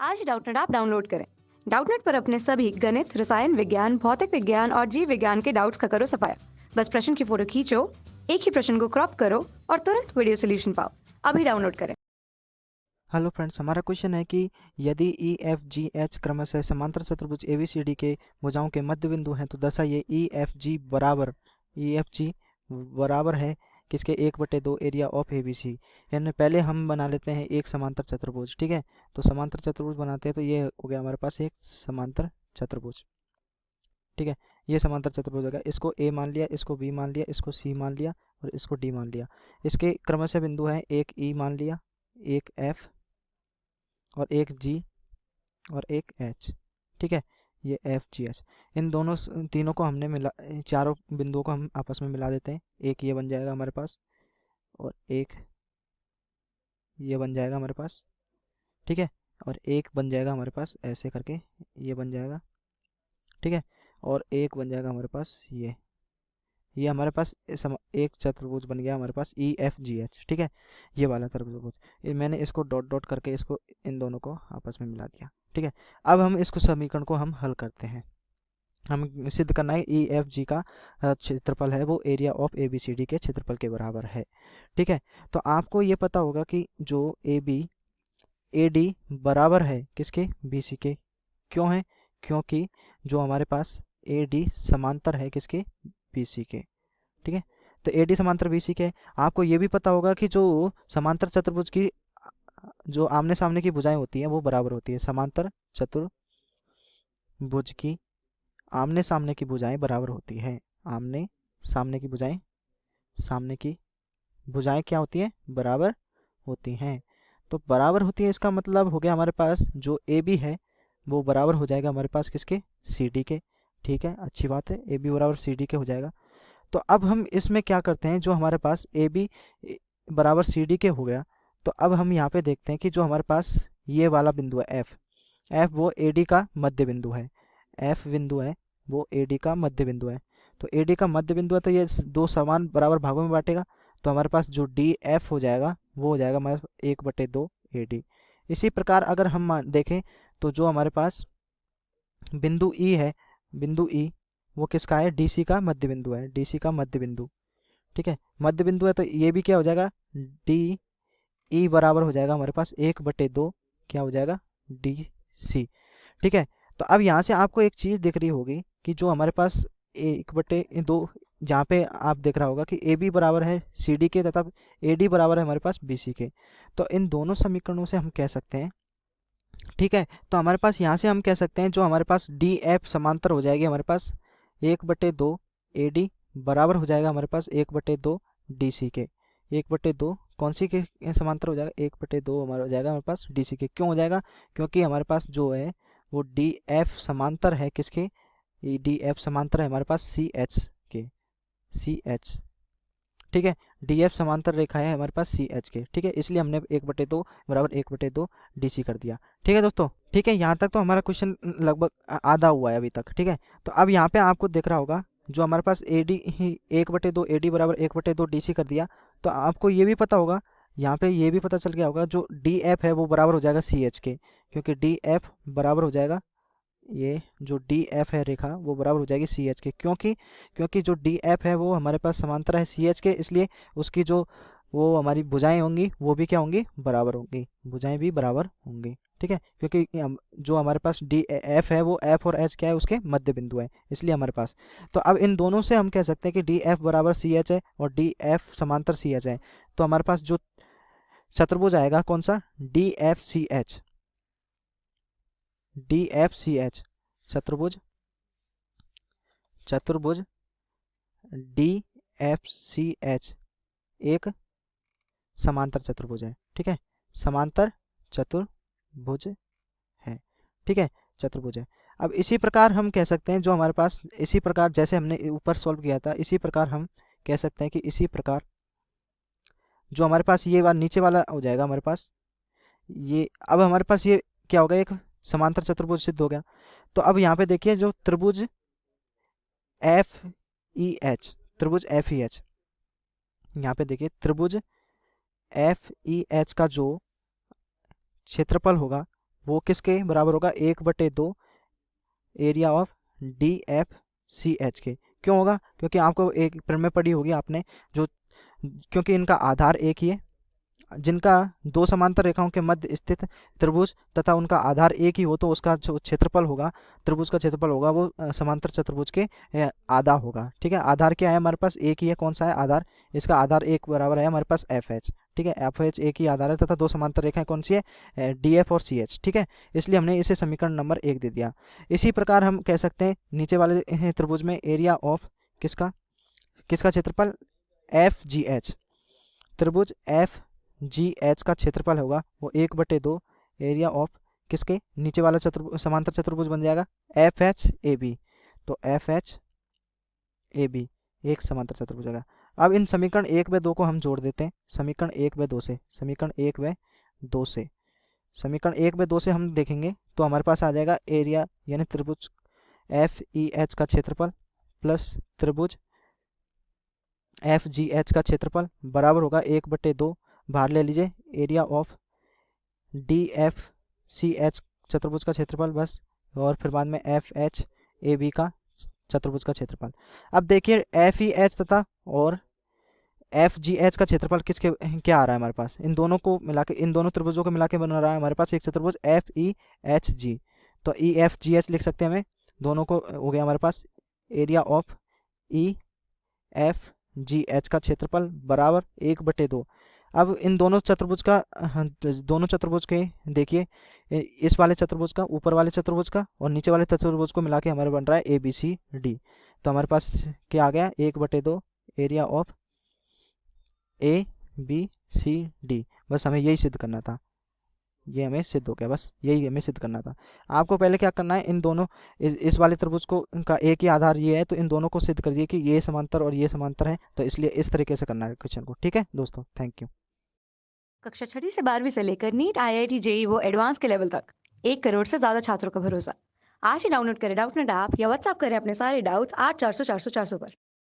आज डाउटनेट आप डाउनलोड करें। डाउटनेट पर अपने सभी गणित, रसायन विज्ञान, भौतिक विज्ञान और जीव विज्ञान के डाउट्स का करो सफाया। बस प्रश्न की फोटो खींचो, एक ही प्रश्न को क्रॉप करो और तुरंत वीडियो सोल्यूशन पाओ। अभी डाउनलोड करें। हेलो फ्रेंड्स, हमारा क्वेश्चन है कि यदि ई एफ जी एच क्रमशः समांतर चतुर्भुज ए बी सी डी के भुजाओं के मध्य बिंदु हैं तो दर्शाइए ई एफ जी बराबर है किसके 1/2 area of A B C. यानी पहले हम बना लेते हैं एक समांतर चतुर्भुज। ठीक है, तो समांतर चतुर्भुज बनाते हैं तो ये हो गया हमारे पास एक समांतर चतुर्भुज। ठीक है, ये समांतर चतुर्भुज हो गया। इसको ए मान लिया, इसको बी मान लिया, इसको सी मान लिया और इसको डी मान लिया। इसके क्रमशः बिंदु हैं, एक ई मान लिया, एक एफ और एक जी और एक एच। ठीक है, ये एफ जी एच, इन दोनों तीनों को हमने मिला, चारों बिंदुओं को हम आपस में मिला देते हैं। एक ये बन जाएगा हमारे पास और एक ये बन जाएगा हमारे पास। ठीक है, और एक बन जाएगा हमारे पास ऐसे करके, ये बन जाएगा। ठीक है, और एक बन जाएगा हमारे पास ये हमारे पास एक चतुर्भुज बन गया हमारे पास ई एफ जी एच। ठीक है, ये वाला चतुर्भुज मैंने इसको डॉट डॉट करके इसको इन दोनों को आपस में मिला दिया। ठीक है, अब हम इसको समीकरण को हम हल करते हैं। हम सिद्ध करना है ई एफ जी का क्षेत्रफल है वो area of A B C D के क्षेत्रफल के बराबर है। ठीक है, तो आपको ये पता होगा कि जो ए बी ए डी बराबर है किसके, बी सी के। क्यों है, क्योंकि जो हमारे पास ए डी समांतर है किसके, बी सी के। ठीक है, तो ए डी समांतर बी सी के है। आपको ये भी पता होगा कि जो समांतर चतुर्भुज की जो आमने सामने की भुजाएं होती हैं वो बराबर होती है। समांतर चतुर्भुज की आमने सामने की भुजाएं बराबर होती हैं। आमने सामने की भुजाएं, सामने की भुजाएं क्या होती हैं, बराबर होती हैं। तो बराबर होती है, इसका मतलब हो गया हमारे पास जो ए बी है वो बराबर हो जाएगा हमारे पास किसके, सी डी के। ठीक है, अच्छी बात है, ए बी बराबर सी डी के हो जाएगा। तो अब हम इसमें क्या करते हैं, जो हमारे पास ए बी बराबर सी डी के हो गया, तो अब हम यहाँ पे देखते हैं कि जो हमारे पास ये वाला बिंदु है एफ, वो ए डी का मध्य बिंदु है। एफ बिंदु है वो ए डी का मध्य बिंदु है। तो ए डी का मध्य बिंदु है तो ये दो समान बराबर भागों में बांटेगा। तो हमारे पास जो डी एफ हो जाएगा वो हो जाएगा हमारे 1/2 ए डी। इसी प्रकार अगर हम देखें तो जो हमारे पास बिंदु ई है, बिंदु ई वो किसका है, डीसी का मध्य बिंदु है, डीसी का मध्य बिंदु। ठीक है, मध्य बिंदु है तो ये भी क्या हो जाएगा, डी ई बराबर हो जाएगा हमारे पास 1/2 क्या हो जाएगा, डी सी। ठीक है, तो अब यहाँ से आपको एक चीज़ दिख रही होगी कि जो हमारे पास 1/2 जहाँ पे आप देख रहा होगा कि ए बी बराबर है सी डी के तथा ए डी बराबर है हमारे पास बी सी के। तो इन दोनों समीकरणों से हम कह सकते हैं, ठीक है, तो हमारे पास यहाँ से हम कह सकते हैं जो हमारे पास डी एफ समांतर हो जाएगी हमारे पास 1/2 ए डी बराबर हो जाएगा हमारे पास 1/2 डी सी के। 1/2 कौन सी के समांतर हो जाएगा, 1/2 हमारा हो जाएगा हमारे पास डी सी के। क्यों हो जाएगा, क्योंकि हमारे पास जो है वो डी एफ समांतर है किसके, डी एफ समांतर है हमारे पास सी एच के, सी एच। ठीक है, डी एफ समांतर रेखा है हमारे पास सी एच के। ठीक है, इसलिए हमने 1/2 बराबर 1/2 डी सी कर दिया। ठीक है दोस्तों, ठीक है, यहाँ तक तो हमारा क्वेश्चन लगभग आधा हुआ है अभी तक। ठीक है, तो अब यहाँ पे आपको दिख रहा होगा जो हमारे पास A D he 1/2 A D बराबर 1/2 डी सी कर दिया। तो आपको ये भी पता होगा, यहाँ पे ये भी पता चल गया होगा जो डी एफ है वो बराबर हो जाएगा सी एच के, क्योंकि डी एफ बराबर हो जाएगा, ये जो डी एफ है रेखा वो बराबर हो जाएगी सी एच के। क्योंकि जो डी एफ है वो हमारे पास समांतर है सी एच के, इसलिए उसकी जो वो हमारी भुजाएं होंगी वो भी क्या होंगी, बराबर होंगी, भुजाएं भी बराबर होंगी। ठीक है, क्योंकि जो हमारे पास डी एफ है वो एफ और एच क्या है, उसके मध्य बिंदु है, इसलिए हमारे पास। तो अब इन दोनों से हम कह सकते हैं कि डी एफ बराबर सी एच है और डी एफ समांतर सी एच है। तो हमारे पास जो चतुर्भुज आएगा कौन सा, D F C H, D F C H चतुर्भुज, चतुर्भुज डी एफ सी एच एक समांतर चतुर्भुज है। ठीक है, समांतर चतुर्भुज है। ठीक है, चतुर्भुज है। अब इसी प्रकार हम कह सकते हैं जो हमारे पास, इसी प्रकार जैसे हमने ऊपर सॉल्व किया था इसी प्रकार हम कह सकते हैं कि इसी प्रकार जो हमारे पास ये वाला नीचे वाला हो जाएगा हमारे पास ये, अब हमारे पास ये क्या होगा, एक समांतर चतुर्भुज सिद्ध हो गया। तो अब यहाँ पे देखिए जो त्रिभुज एफ ई एच, त्रिभुज एफ ई एच, यहाँ पे देखिए त्रिभुज एफ ई एच का जो क्षेत्रफल होगा वो किसके बराबर होगा, 1/2 एरिया ऑफ DFCH के। क्यों होगा, क्योंकि आपको एक प्रमेय पढ़ी होगी आपने, जो क्योंकि इनका आधार एक ही है, जिनका दो समांतर रेखाओं के मध्य स्थित त्रिभुज तथा उनका आधार एक ही हो तो उसका जो क्षेत्रफल होगा, त्रिभुज का क्षेत्रफल होगा, वो समांतर चतुर्भुज के आधा होगा। ठीक है, आधार क्या है हमारे पास, एक ही है। कौन सा है आधार, इसका आधार एक बराबर है हमारे पास FH। ठीक है, FH एक ही आधार है तथा दो समांतर रेखाएं कौन सी है, DF और CH। ठीक है, इसलिए हमने इसे समीकरण नंबर 1 दे दिया। इसी प्रकार हम कह सकते हैं नीचे वाले त्रिभुज में एरिया ऑफ किसका किसका क्षेत्रफल, FGH। त्रिभुज FGH का क्षेत्रफल होगा वो 1/2 एरिया ऑफ किसके, नीचे वाला समांतर चतुर्भुज बन जाएगा FHAB। तो FHAB एक समांतर चतुर्भुज होगा। अब इन समीकरण 1 व 2 को हम जोड़ देते हैं, समीकरण 1 व 2 से, समीकरण 1 व 2 से, समीकरण 1 व 2 से हम देखेंगे तो हमारे पास आ जाएगा एरिया यानी त्रिभुज FEH का क्षेत्रफल प्लस त्रिभुज FGH का क्षेत्रफल बराबर होगा 1/2, बाहर ले लीजिए, एरिया ऑफ DFCH चतुर्भुज का क्षेत्रफल बस, और फिर बाद में FHAB का चतुर्भुज का क्षेत्रफल। अब देखिए FEH तथा और FGH का क्षेत्रफल किसके क्या आ रहा है हमारे पास, इन दोनों को मिला के, इन दोनों त्रिभुजों को मिला के बन रहा है हमारे पास एक चतुर्भुज FEHG। तो EFGH लिख सकते हैं हमें, दोनों को हो गया हमारे पास एरिया ऑफ EFGH का क्षेत्रफल बराबर 1/2। अब इन दोनों चतुर्भुज का दोनों चतुर्भुज के देखिए, इस वाले चतुर्भुज का, ऊपर वाले चतुर्भुज का और नीचे वाले चतुर्भुज को मिला के हमारे बन रहा है ABCD। तो हमारे पास क्या आ गया, 1/2 एरिया ऑफ ABCD। बस हमें यही सिद्ध करना था, ये हमें सिद्ध हो गया, बस यही हमें सिद्ध करना था। आपको पहले क्या करना है, इन दोनों इस वाले त्रिभुज को का एक ही आधार ये है, तो इन दोनों को सिद्ध कर दिए कि ये समांतर और ये समांतर है, तो इसलिए इस तरीके से करना है क्वेश्चन को। ठीक है दोस्तों, थैंक यू। कक्षा 6ठी से 12वीं से लेकर नीट, IIT, JEE वो एडवांस के लेवल तक 1 करोड़ से ज्यादा छात्रों का भरोसा। आज ही डाउनलोड करें डाउटनेट ऐप या व्हाट्सएप करें अपने सारे डाउट्स 8400 400 400 पर।